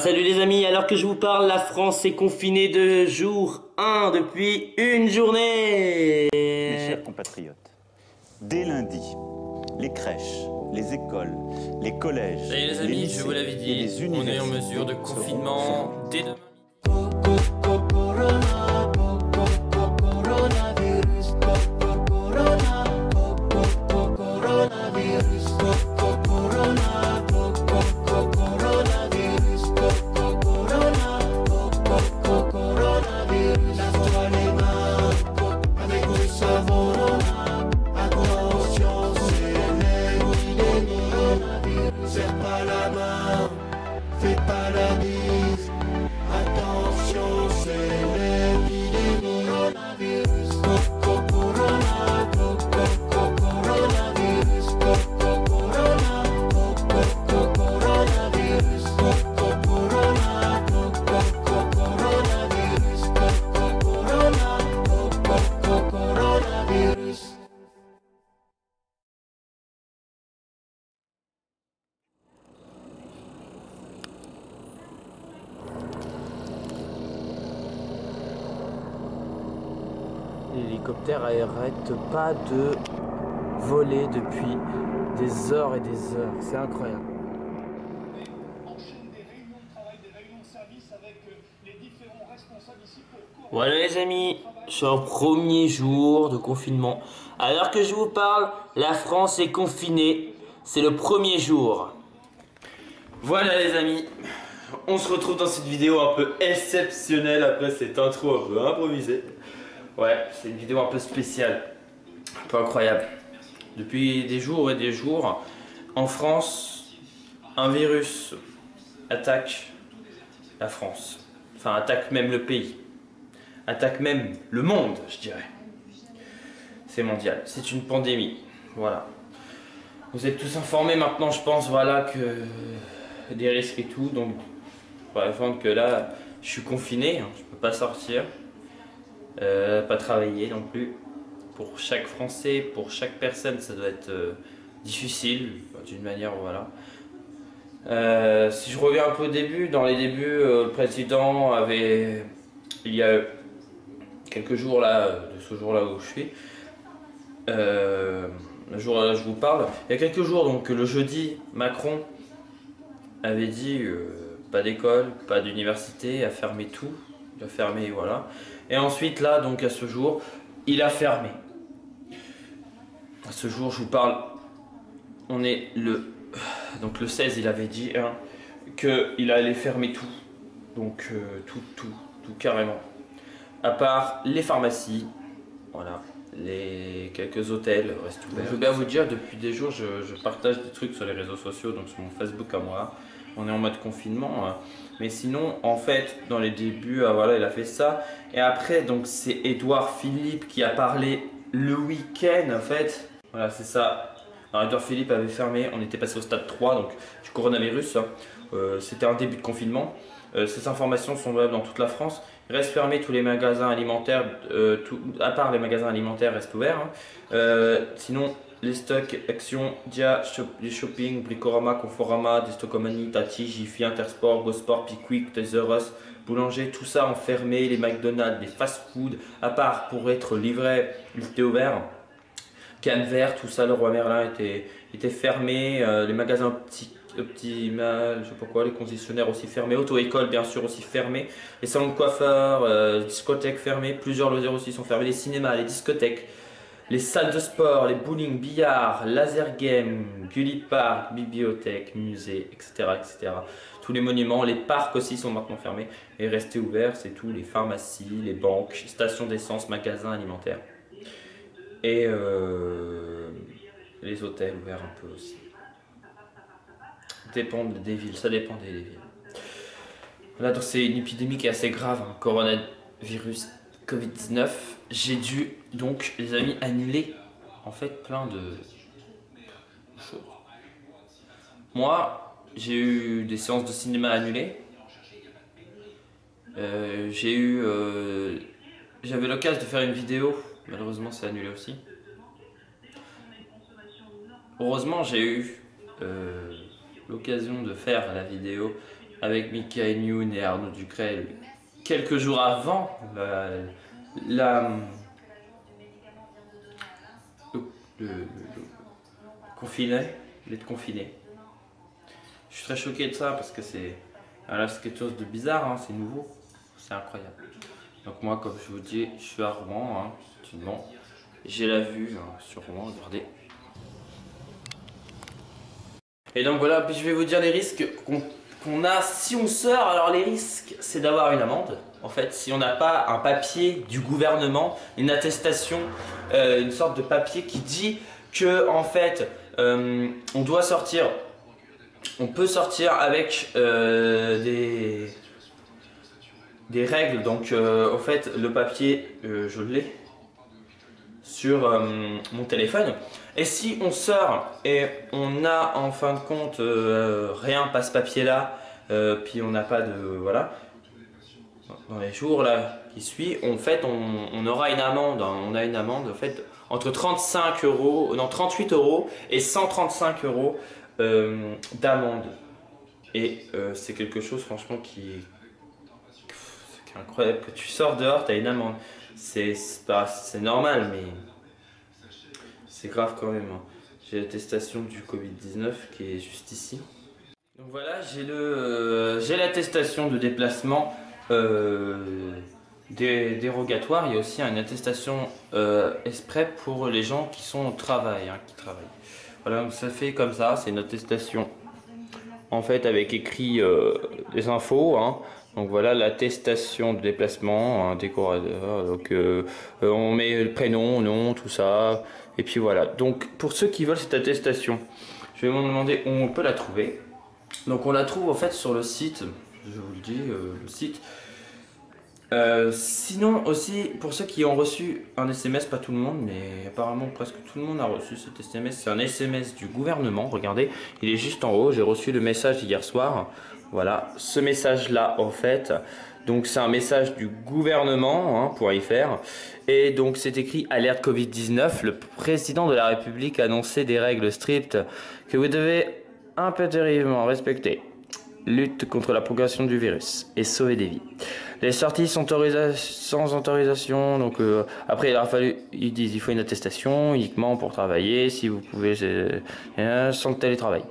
Salut les amis, alors que je vous parle, la France est confinée de jour 1 depuis une journée. Mes chers compatriotes, dès lundi, les crèches, les écoles, les collèges, Salut les amis, lycées je vous l'avais et dit, les on est en universités mesure de seront confinement dès demain. L'hélicoptère n'arrête pas de voler depuis des heures et des heures. C'est incroyable. Voilà les amis, je suis au premier jour de confinement. Alors que je vous parle, la France est confinée. C'est le premier jour. Voilà les amis, on se retrouve dans cette vidéo un peu exceptionnelle après cette intro un peu improvisée. Ouais, c'est une vidéo un peu spéciale, un peu incroyable. Depuis des jours et des jours, en France, un virus attaque la France. Enfin, attaque même le pays. Attaque même le monde, je dirais. C'est mondial, c'est une pandémie. Voilà. Vous êtes tous informés maintenant, je pense, voilà, que des risques et tout. Donc, par exemple, que là, je suis confiné, hein, je peux pas sortir. Pas travailler non plus. Pour chaque Français, pour chaque personne, ça doit être difficile, d'une manière, voilà. Si je reviens un peu au début, dans les débuts, le président avait, il y a quelques jours là, de ce jour-là où je suis, le jour là je vous parle, il y a quelques jours, donc le jeudi, Macron avait dit pas d'école, pas d'université, a fermé tout, il a fermé, voilà. Et ensuite là, donc à ce jour, il a fermé. À ce jour, je vous parle, on est donc le 16, il avait dit hein, qu'il allait fermer tout. Donc tout carrément. À part les pharmacies, voilà, les quelques hôtels restent ouverts. Je veux bien vous dire, depuis des jours, je partage des trucs sur les réseaux sociaux, donc sur mon Facebook à moi. On est en mode confinement, hein. Mais sinon, en fait, dans les débuts, voilà, il a fait ça. Et après, donc c'est Édouard Philippe qui a parlé le week-end, en fait. Voilà, c'est ça. Alors, Édouard Philippe avait fermé, on était passé au stade 3, donc du coronavirus. Hein. C'était un début de confinement. Ces informations sont valables dans toute la France. Il reste fermé tous les magasins alimentaires, à part les magasins alimentaires restent ouverts. Hein. Sinon, les stocks, Action, Dia, les shopping, Bricorama, Conforama, Destocomanie, Tati, Jiffy, Intersport, GoSport, Pickwick, Toys R Us, Boulanger, tout ça enfermé, les McDonald's, les fast-food, à part pour être livré, ils étaient ouverts. Cannes Vert, tout ça, le Roi Merlin était fermé, les magasins Optimal, je sais pas quoi, les concessionnaires aussi fermés, auto-école bien sûr aussi fermés, les salons de coiffeurs, discothèques fermées, plusieurs loisirs aussi sont fermés, les cinémas, les discothèques, les salles de sport, les bowling, billard, laser game, beauty park, bibliothèque, musée, etc., etc. Tous les monuments, les parcs aussi sont maintenant fermés et restés ouverts, c'est tout, les pharmacies, les banques, stations d'essence, magasins alimentaires et les hôtels ouverts un peu aussi. Dépend des villes, ça dépend des villes. Là, donc c'est une épidémie qui est assez grave, hein, coronavirus Covid-19. J'ai dû donc, les amis, annuler en fait plein de choses. Moi, j'ai eu des séances de cinéma annulées. J'avais l'occasion de faire une vidéo, malheureusement c'est annulé aussi. Heureusement, j'ai eu l'occasion de faire la vidéo avec Michael Youn et Arnaud Ducrel quelques jours avant le confiné, l'être confiné. Je suis très choqué de ça parce que c'est quelque chose de bizarre, hein, c'est nouveau, c'est incroyable. Donc moi, comme je vous dis, je suis à Rouen, hein, effectivement. J'ai la vue hein, sur Rouen, regardez. Et donc voilà, puis je vais vous dire les risques qu'on a si on sort. Alors les risques, c'est d'avoir une amende. En fait, si on n'a pas un papier du gouvernement, une attestation, une sorte de papier qui dit que en fait, on doit sortir, on peut sortir avec des règles. Donc en fait, le papier, je l'ai sur mon téléphone. Et si on sort et on a en fin de compte rien, pas ce papier là, puis on n'a pas de... Voilà, dans les jours là qui suivent, en fait on aura une amende, hein, on a une amende en fait entre 35 euros, non 38 euros et 135 euros d'amende. Et c'est quelque chose franchement qui est incroyable, que tu sors dehors, tu as une amende. C'est normal, mais c'est grave quand même. Hein. J'ai l'attestation du Covid-19 qui est juste ici. Donc voilà, j'ai l'attestation de déplacement dérogatoire. Il y a aussi une attestation exprès pour les gens qui sont au travail, hein, qui travaillent. Voilà, donc ça fait comme ça, c'est une attestation en fait avec écrit des infos. Hein. Donc voilà l'attestation de déplacement, un décorateur, donc on met le prénom, nom, tout ça, et puis voilà. Donc pour ceux qui veulent cette attestation, je vais vous demander où on peut la trouver. Donc on la trouve en fait sur le site, je vous le dis, le site. Sinon aussi, pour ceux qui ont reçu un SMS, pas tout le monde, mais apparemment presque tout le monde a reçu cet SMS. C'est un SMS du gouvernement, regardez, il est juste en haut, j'ai reçu le message hier soir. Voilà, ce message-là en fait, donc c'est un message du gouvernement, hein, .fr. Et donc c'est écrit alerte Covid-19, le président de la République a annoncé des règles strictes que vous devez impérativement respecter. Lutte contre la progression du virus et sauver des vies. Les sorties sont sans autorisation, donc après ils disent il faut une attestation uniquement pour travailler, si vous pouvez sans le télétravail.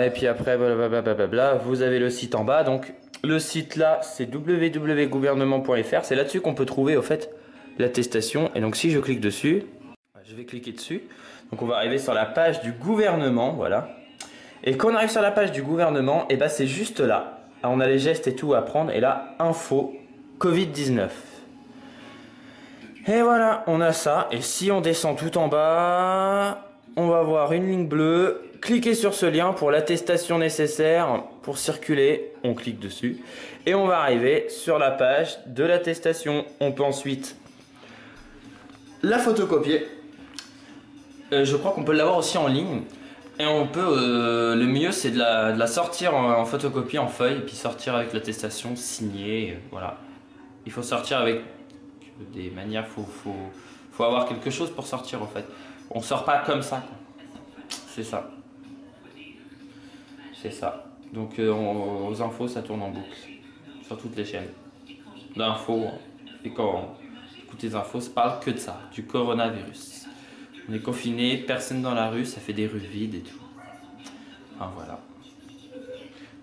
Et puis après blablabla, vous avez le site en bas, donc le site là c'est www.gouvernement.fr, c'est là-dessus qu'on peut trouver au fait l'attestation, et donc si je clique dessus, je vais cliquer dessus, donc on va arriver sur la page du gouvernement, voilà. Et quand on arrive sur la page du gouvernement, et ben c'est juste là. On a les gestes et tout à prendre. Et là, info Covid-19. Et voilà, on a ça. Et si on descend tout en bas, on va voir une ligne bleue. Cliquez sur ce lien pour l'attestation nécessaire pour circuler. On clique dessus. Et on va arriver sur la page de l'attestation. On peut ensuite la photocopier. Je crois qu'on peut l'avoir aussi en ligne. Et on peut, le mieux c'est de la sortir en photocopie, en feuille, et puis sortir avec l'attestation signée, voilà. Il faut sortir avec des manières, faut avoir quelque chose pour sortir en fait. On sort pas comme ça, c'est ça. C'est ça. Donc aux infos ça tourne en boucle, sur toutes les chaînes d'infos. Et quand on écoute les infos, ça parle que de ça, du coronavirus. On est confiné, personne dans la rue, ça fait des rues vides et tout. Enfin voilà.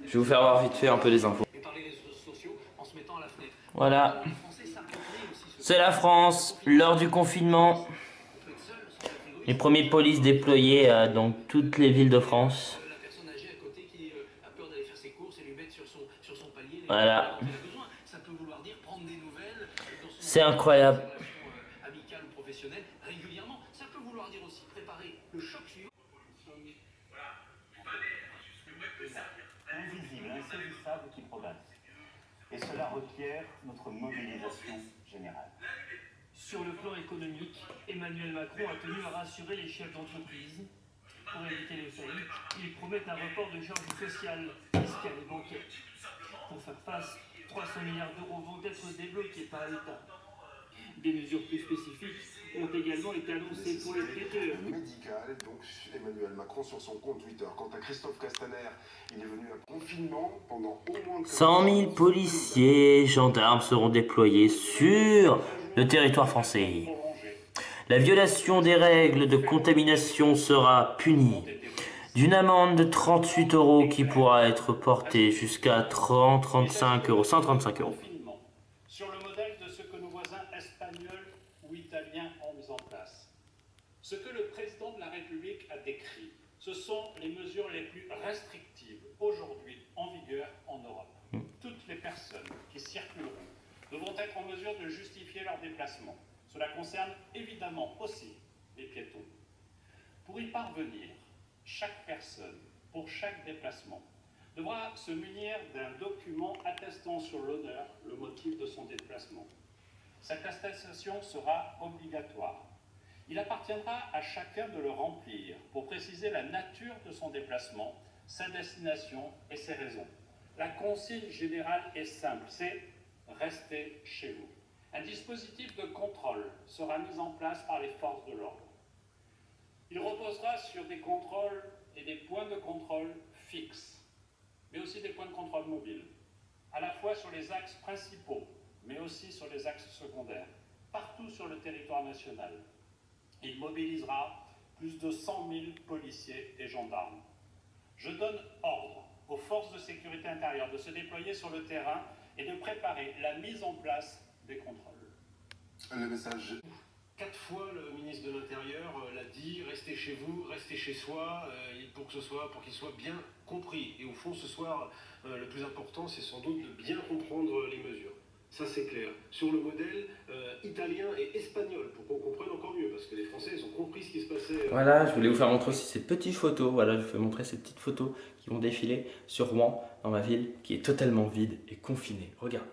Je vais vous faire voir vite fait un peu les infos. Voilà. C'est la France, lors du confinement. Les premiers polices déployés dans toutes les villes de France. Voilà. C'est incroyable. Invisible, insaisissable qui progresse. Et cela requiert notre mobilisation générale. Sur le plan économique, Emmanuel Macron a tenu à rassurer les chefs d'entreprise. Pour éviter les faillites, il promet un report de charges sociales, fiscales et bancaires. Pour faire face, 300 milliards d'euros vont être débloqués par l'État. Des mesures plus spécifiques ont également été annoncées pour les traiteurs. Médical, donc Emmanuel Macron sur son compte Twitter. Quant à Christophe Castaner, il est venu à confinement pendant au moins 100 000 policiers, gendarmes seront déployés sur le territoire français. La violation des règles de contamination sera punie d'une amende de 38 € qui pourra être portée jusqu'à 135 €. 135 €. Sur le modèle de ce que nos voisins espagnols ou italiens ont mis en place. Ce que le président de la République a décrit, ce sont les mesures les plus restrictives aujourd'hui en vigueur en Europe. Toutes les personnes qui circuleront devront être en mesure de justifier leur déplacement. Cela concerne évidemment aussi les piétons. Pour y parvenir, chaque personne, pour chaque déplacement, devra se munir d'un document attestant sur l'honneur le motif de son déplacement. Cette attestation sera obligatoire. Il appartiendra à chacun de le remplir pour préciser la nature de son déplacement, sa destination et ses raisons. La consigne générale est simple, c'est « restez chez vous ». Un dispositif de contrôle sera mis en place par les forces de l'ordre. Il reposera sur des contrôles et des points de contrôle fixes, mais aussi des points de contrôle mobiles, à la fois sur les axes principaux, mais aussi sur les axes secondaires, partout sur le territoire national. Il mobilisera plus de 100 000 policiers et gendarmes. Je donne ordre aux forces de sécurité intérieure de se déployer sur le terrain et de préparer la mise en place des contrôles. Le message. 4 fois le ministre de l'Intérieur l'a dit, restez chez vous, restez chez soi, pour qu'il soit bien compris. Et au fond, ce soir, le plus important, c'est sans doute de bien comprendre les mesures. Ça, c'est clair. Sur le modèle italien et espagnol, pour qu'on comprenne encore mieux, parce que les Français, ils ont compris ce qui se passait. Voilà, je voulais vous faire montrer aussi ces petites photos. Voilà, je vous fais montrer ces petites photos qui vont défiler sur Rouen, dans ma ville, qui est totalement vide et confinée. Regardez.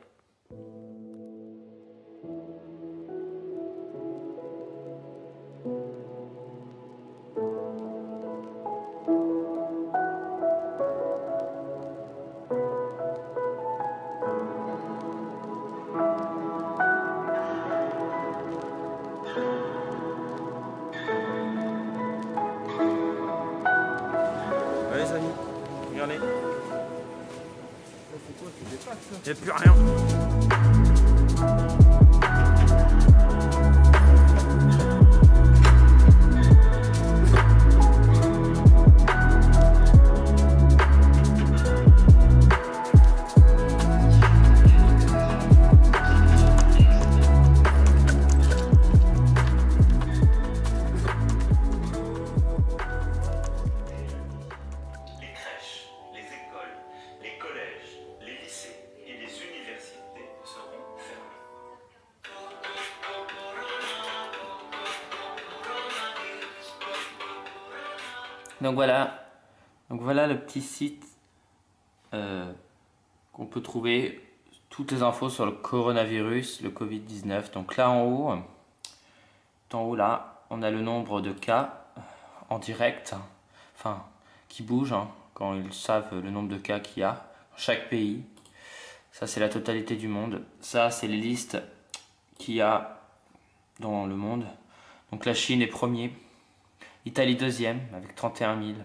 Les amis, regardez. Il n'y a plus rien. Donc voilà le petit site qu'on peut trouver toutes les infos sur le coronavirus, le Covid-19. Donc là en haut là, on a le nombre de cas en direct, enfin qui bougent quand ils savent le nombre de cas qu'il y a dans chaque pays. Ça c'est la totalité du monde. Ça c'est les listes qu'il y a dans le monde. Donc la Chine est premier. Italie deuxième avec 31 000.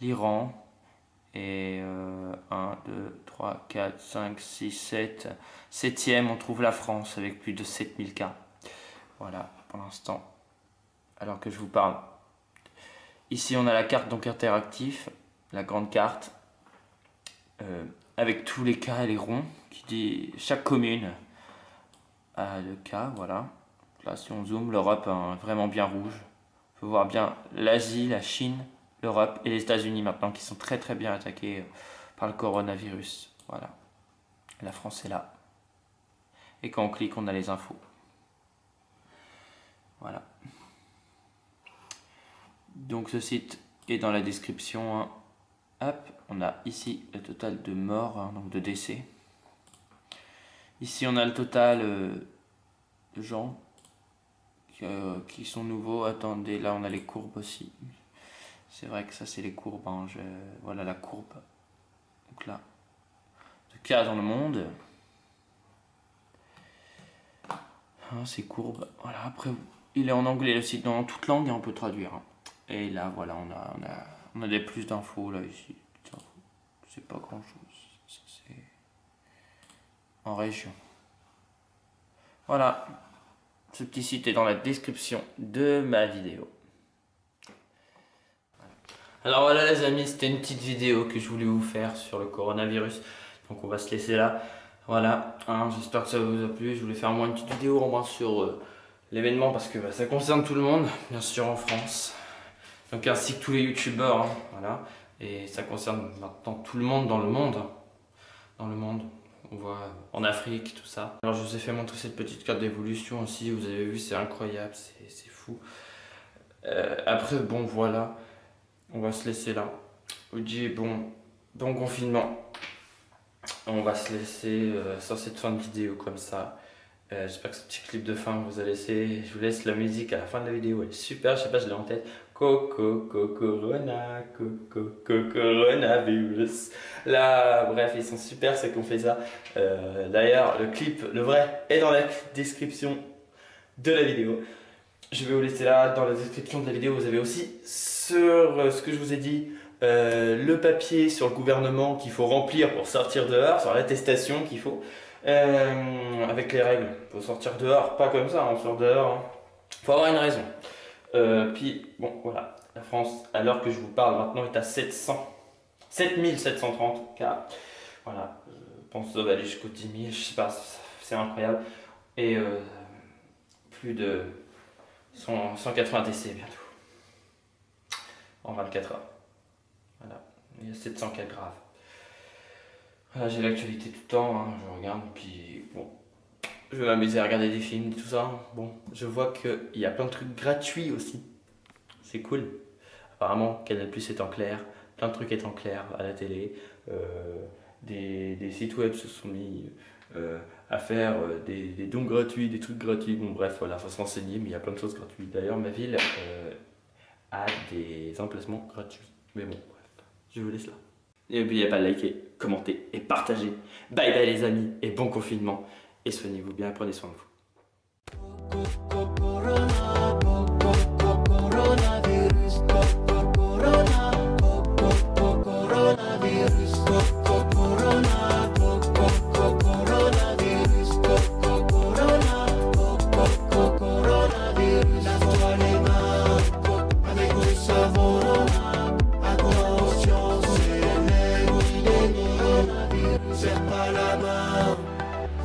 L'Iran est 1, 2, 3, 4, 5, 6, 7. Septième, on trouve la France avec plus de 7000 cas. Voilà, pour l'instant, alors que je vous parle. Ici, on a la carte donc interactive, la grande carte, avec tous les cas et les ronds, qui dit chaque commune a le cas, voilà. Là, si on zoome, l'Europe est vraiment bien rouge. On peut voir bien l'Asie, la Chine, l'Europe et les États-Unis maintenant qui sont très très bien attaqués par le coronavirus. Voilà. La France est là. Et quand on clique, on a les infos. Voilà. Donc ce site est dans la description. Hop, on a ici le total de morts, donc de décès. Ici on a le total de gens qui sont nouveaux. Attendez, là on a les courbes aussi. C'est vrai que ça c'est les courbes, voilà la courbe. Donc là, de cas dans le monde. hein, c'est courbe. Voilà, après, il est en anglais le site, dans toute langue, et on peut traduire. Hein. Et là, voilà, on a des plus d'infos, là, ici. C'est pas grand-chose. C'est en région. Voilà. Ce petit site est dans la description de ma vidéo. Alors voilà les amis, c'était une petite vidéo que je voulais vous faire sur le coronavirus. Donc on va se laisser là. Voilà, hein, j'espère que ça vous a plu. Je voulais faire moi une petite vidéo au moins sur l'événement parce que bah, ça concerne tout le monde, bien sûr en France. Donc ainsi que tous les youtubeurs, hein, voilà. Et ça concerne maintenant tout le monde dans le monde. Dans le monde, on voit en Afrique, tout ça. Alors je vous ai fait montrer cette petite carte d'évolution aussi, vous avez vu, c'est incroyable, c'est fou. Après, bon voilà, on va se laisser là. Je vous dis bon confinement. On va se laisser sur cette fin de vidéo comme ça. J'espère que ce petit clip de fin vous a laissé. Je vous laisse la musique à la fin de la vidéo, elle est super, je sais pas, je l'ai en tête. Corona, coronavirus. Là, bref, ils sont super ceux qui ont fait ça. D'ailleurs, le clip, le vrai, est dans la description de la vidéo. Je vais vous laisser là, dans la description de la vidéo, vous avez aussi sur ce que je vous ai dit, le papier sur le gouvernement qu'il faut remplir pour sortir dehors, sur l'attestation qu'il faut, avec les règles. Il faut sortir dehors, pas comme ça, on sort dehors. Hein. Faut avoir une raison. Puis, bon, voilà, la France, à l'heure que je vous parle maintenant, est à 7730 cas. Voilà, je pense que ça va aller jusqu'aux 10 000, je sais pas, c'est incroyable. Et plus de 180 décès bientôt. En 24 heures. Voilà, il y a 700 cas graves. Voilà, j'ai l'actualité tout le temps, hein, je regarde, puis bon. Je vais m'amuser à regarder des films, tout ça. Bon, je vois qu'il y a plein de trucs gratuits aussi. C'est cool. Apparemment, Canal+ est en clair. Plein de trucs est en clair à la télé. Des sites web se sont mis à faire des dons gratuits, des trucs gratuits. Bon, bref, voilà, faut se renseigner, mais il y a plein de choses gratuites. D'ailleurs, ma ville a des emplacements gratuits. Mais bon, bref, je vous laisse là. Et n'oubliez pas de liker, commenter et partager. Bye bye les amis, et bon confinement. Et soignez-vous bien, prenez soin de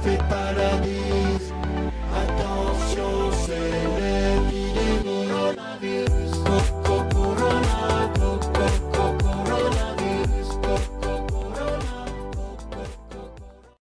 Fais pas la bise, attention, c'est l'épidémie. Coronavirus.